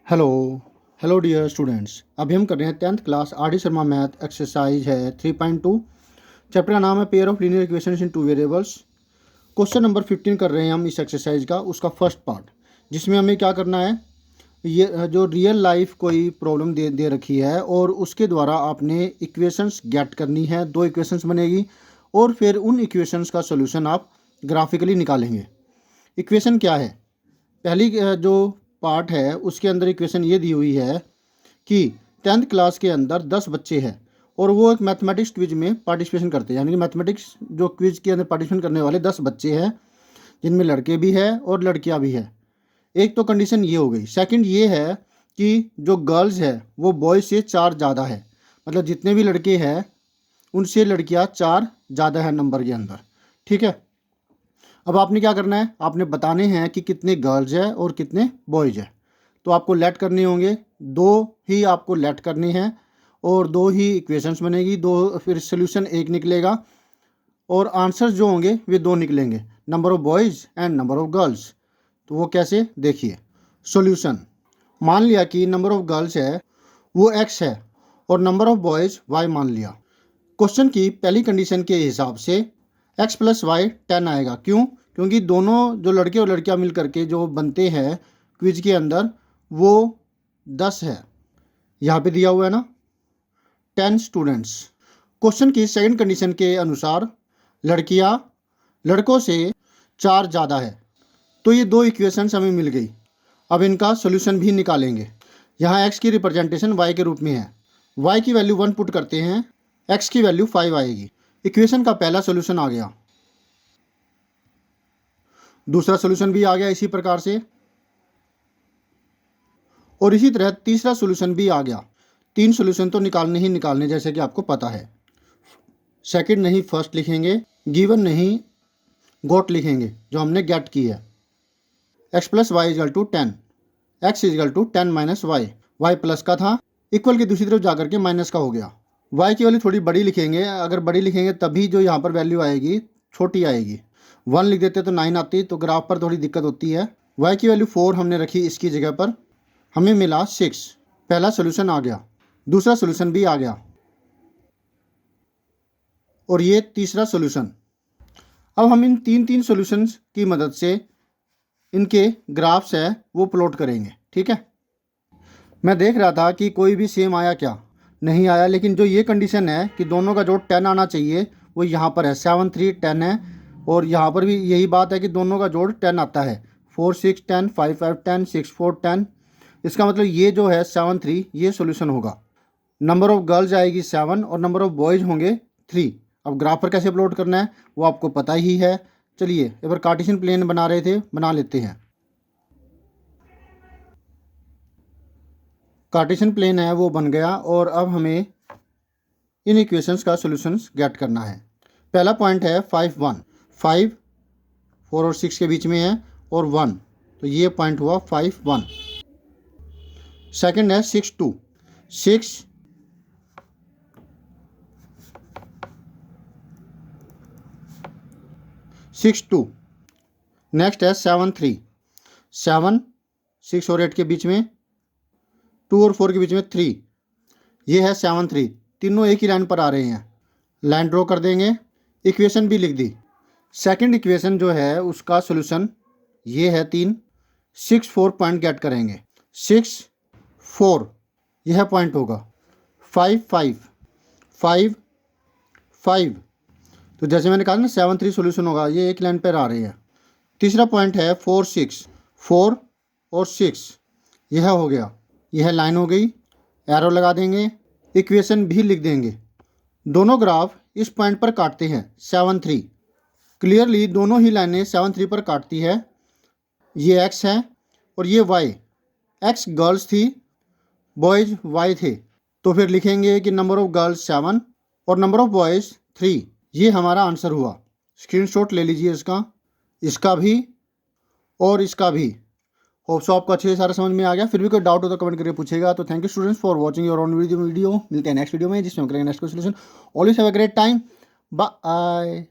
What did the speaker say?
Hello hello dear students. अभी हम कर रहे हैं 10th class R D Sharma math exercise है 3.2। चैप्टर का नाम है pair of linear equations in two variables. Question number 15 कर रहे हैं हम इस एक्सरसाइज का, उसका फर्स्ट पार्ट, जिसमें हमें क्या करना है, ये जो रियल लाइफ कोई प्रॉब्लम दे रखी है और उसके द्वारा आपने इक्वेशंस गेट करनी है। दो इक्वेशंस बनेगी और फिर उन इक्वेशंस का सोल्यूशन आप ग्राफिकली निकालेंगे। इक्वेशन क्या है, पहली जो पार्ट है उसके अंदर इक्वेशन ये दी हुई है कि 10th क्लास के अंदर 10 बच्चे हैं और वो एक मैथमेटिक्स क्विज में पार्टिसिपेशन करते हैं, यानी कि मैथमेटिक्स जो क्विज के अंदर पार्टिसिपेशन करने वाले 10 बच्चे हैं, जिनमें लड़के भी हैं और लड़कियां भी हैं। एक तो कंडीशन ये हो गई। सेकंड ये है कि जो गर्ल्स है वो बॉयज़ से 4 ज़्यादा है, मतलब जितने भी लड़के हैं उनसे लड़कियां 4 ज़्यादा है नंबर के अंदर। ठीक है, अब आपने क्या करना है, आपने बताने हैं कि कितने गर्ल्स है और कितने बॉयज़ है। तो आपको लेट करने होंगे, दो ही आपको लेट करने हैं और दो ही इक्वेशंस बनेगी, दो फिर सोल्यूशन एक निकलेगा और आंसर्स जो होंगे वे दो निकलेंगे, number of boys and number of girls. तो वो कैसे, देखिए सॉल्यूशन। मान लिया कि नंबर ऑफ गर्ल्स है वो x है और नंबर ऑफ बॉयज़ y मान लिया। क्वेश्चन की पहली कंडीशन के हिसाब से x प्लस वाई 10 आएगा। क्यों? क्योंकि दोनों जो लड़के और लड़कियां मिल करके जो बनते हैं क्विज के अंदर वो 10 है, यहाँ पे दिया हुआ है ना 10 स्टूडेंट्स। क्वेश्चन की सेकंड कंडीशन के अनुसार लड़कियां लड़कों से 4 ज़्यादा है, तो ये दो इक्वेशंस हमें मिल गई। अब इनका सोल्यूशन भी निकालेंगे। यहाँ x की रिप्रेजेंटेशन y के रूप में है, y की वैल्यू 1 पुट करते हैं, x की वैल्यू 5 आएगी। इक्वेशन का पहला सोल्यूशन आ गया, दूसरा सोल्यूशन भी आ गया इसी प्रकार से, और इसी तरह तीसरा सोल्यूशन भी आ गया। 3 सोल्यूशन तो निकालने ही निकालने, जैसे कि आपको पता है। सेकंड नहीं फर्स्ट लिखेंगे, गिवन नहीं गॉट लिखेंगे, जो हमने गेट की है। x plus Y equal to 10, x equal to 10 minus Y, Y plus का था, इक्वल की दूसरी तरफ जाकर के माइनस का हो गया। y की वैल्यू थोड़ी बड़ी लिखेंगे, अगर बड़ी लिखेंगे तभी जो यहाँ पर वैल्यू आएगी छोटी आएगी। 1 लिख देते तो 9 आती, तो ग्राफ पर थोड़ी दिक्कत होती है। y की वैल्यू 4 हमने रखी इसकी जगह पर, हमें मिला 6। पहला सोल्यूशन आ गया, दूसरा सोल्यूशन भी आ गया और ये तीसरा सोल्यूशन। अब हम इन तीन सोल्यूशंस की मदद से इनके ग्राफ्स है वो प्लॉट करेंगे। ठीक है, मैं देख रहा था कि कोई भी सेम आया क्या, नहीं आया, लेकिन जो ये कंडीशन है कि दोनों का जोड़ 10 आना चाहिए वो यहाँ पर है। 7 3 10 है और यहाँ पर भी यही बात है कि दोनों का जोड़ 10 आता है। 4 6 10, 5 5 10, 6 4 10। इसका मतलब ये जो है 7 3 ये सोल्यूशन होगा। नंबर ऑफ गर्ल्स आएगी 7 और नंबर ऑफ बॉयज़ होंगे 3। अब ग्राफ पर कैसे प्लॉट करना है वो आपको पता ही है। चलिए एक बार कार्टेशियन प्लेन बना रहे थे, बना लेते हैं। कार्टेशियन प्लेन है वो बन गया और अब हमें इन इक्वेशंस का सॉल्यूशंस गेट करना है। पहला पॉइंट है 5 1, 5 4 और 6 के बीच में है और 1, तो ये पॉइंट हुआ 5 1। सेकंड है 6 2, 6 6 2। नेक्स्ट है 7 3, 7 6 और 8 के बीच में, 2 और 4 के बीच में 3, ये है 7 3। तीनों एक ही लाइन पर आ रहे हैं, लाइन ड्रॉ कर देंगे, इक्वेशन भी लिख दी। सेकंड इक्वेशन जो है उसका सॉल्यूशन ये है 3। 6 4 पॉइंट गेट करेंगे, 6 4 यह पॉइंट होगा। 5 5 5 5, तो जैसे मैंने कहा ना 7 3 सॉल्यूशन होगा, ये एक लाइन पर आ रही है। तीसरा पॉइंट है 4 6, 4 और 6, यह हो गया, यह लाइन हो गई, एरो लगा देंगे, इक्वेशन भी लिख देंगे। दोनों ग्राफ इस पॉइंट पर काटते हैं 7 3। क्लियरली दोनों ही लाइनें 7 3 पर काटती है। ये x है और ये y, x गर्ल्स थी, बॉयज़ y थे, तो फिर लिखेंगे कि नंबर ऑफ गर्ल्स 7 और नंबर ऑफ बॉयज़ 3। ये हमारा आंसर हुआ। स्क्रीनशॉट ले लीजिए इसका, इसका भी और इसका भी। होप सो आपको अच्छे से सारा समझ में आ गया। फिर भी कोई डाउट हो तो कमेंट करके पूछेगा। तो thank you students for watching your own video. मिलते हैं नेक्स्ट वीडियो में जिसमें हम करेंगे next solution. Always have a great time, bye.